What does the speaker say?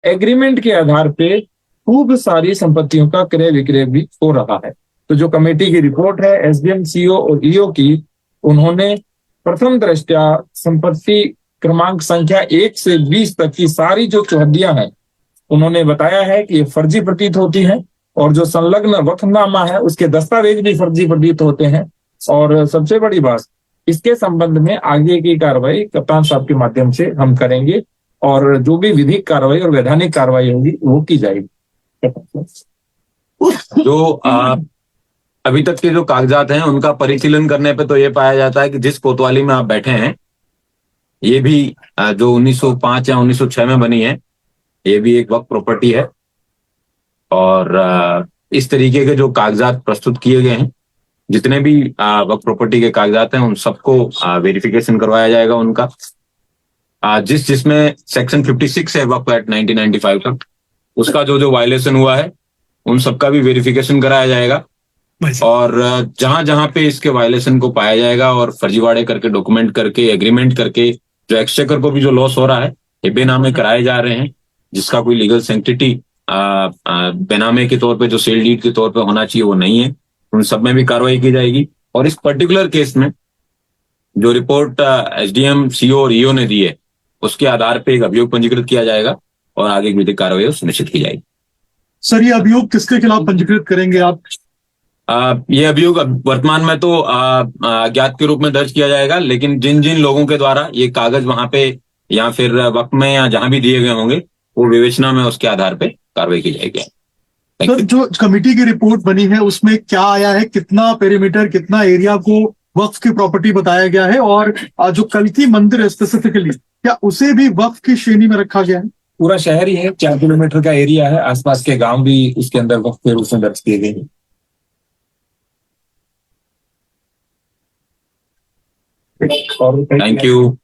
Agreement के आधार पे खूब सारी संपत्तियों का क्रय विक्रय भी हो रहा है। तो जो कमेटी की रिपोर्ट है एसडीएम, सीओ और ईओ की, उन्होंने प्रथम दृष्टया संपत्ति क्रमांक संख्या 1 से 20 तक की सारी जो चौहद्दियां हैं, उन्होंने बताया है कि ये फर्जी प्रतीत होती है, और जो संलग्न वक्फनामा है उसके दस्तावेज भी फर्जी प्रतीत होते हैं। और सबसे बड़ी बात, इसके संबंध में आगे की कार्रवाई कप्तान साहब के माध्यम से हम करेंगे, और जो भी विधिक कार्रवाई और वैधानिक कार्रवाई होगी वो की जाएगी। जो अभी तक के जो कागजात हैं उनका परिशीलन करने पे तो ये पाया जाता है कि जिस कोतवाली में आप बैठे हैं ये भी जो 1905 या 1906 में बनी है, ये भी एक वक्फ प्रॉपर्टी है। और इस तरीके के जो कागजात प्रस्तुत किए गए हैं, जितने भी वक्फ प्रॉपर्टी के कागजात हैं, उन सबको वेरिफिकेशन करवाया जाएगा उनका। जिसमें सेक्शन 56 है वक्फ एक्ट 1995 का, उसका जो वायलेशन हुआ है उन सबका भी वेरिफिकेशन कराया जाएगा। और जहां जहां पे इसके वायलेशन को पाया जाएगा और फर्जीवाड़े करके, डॉक्यूमेंट करके, एग्रीमेंट करके जो एक्सचेकर को भी जो लॉस हो रहा है, ये बेनामे कराए जा रहे हैं, जिसका कोई लीगल सेंटिटी बेनामे के तौर पे, जो सेल डीड के तौर पे होना चाहिए वो नहीं है, उन सब में भी कार्रवाई की जाएगी। और इस पर्टिकुलर केस में जो रिपोर्ट एसडीएम, सीओ और ईओ ने दी है, उसके आधार पे एक अभियोग पंजीकृत किया जाएगा और आगे की विधिक कार्रवाई सुनिश्चित की जाएगी। सर, ये अभियोग किसके खिलाफ पंजीकृत करेंगे आप? ये अभियोग वर्तमान में तो अज्ञात के रूप में दर्ज किया जाएगा, लेकिन जिन जिन लोगों के द्वारा ये कागज वहां पे या फिर वक्त में या जहां भी दिए गए होंगे, वो विवेचना में उसके आधार पे कार्रवाई की जाएगी। सर, जो कमेटी की रिपोर्ट बनी है उसमें क्या आया है? कितना पेरीमीटर, कितना एरिया को वक्फ की प्रॉपर्टी बताया गया है? और जो कल्की मंदिर है स्पेसिफिकली, क्या उसे भी वक्फ की श्रेणी में रखा गया है? पूरा शहर ही है, 4 किलोमीटर का एरिया है, आसपास के गांव भी उसके अंदर वक्फ के रूप में दर्ज किए गए हैं। Thank you.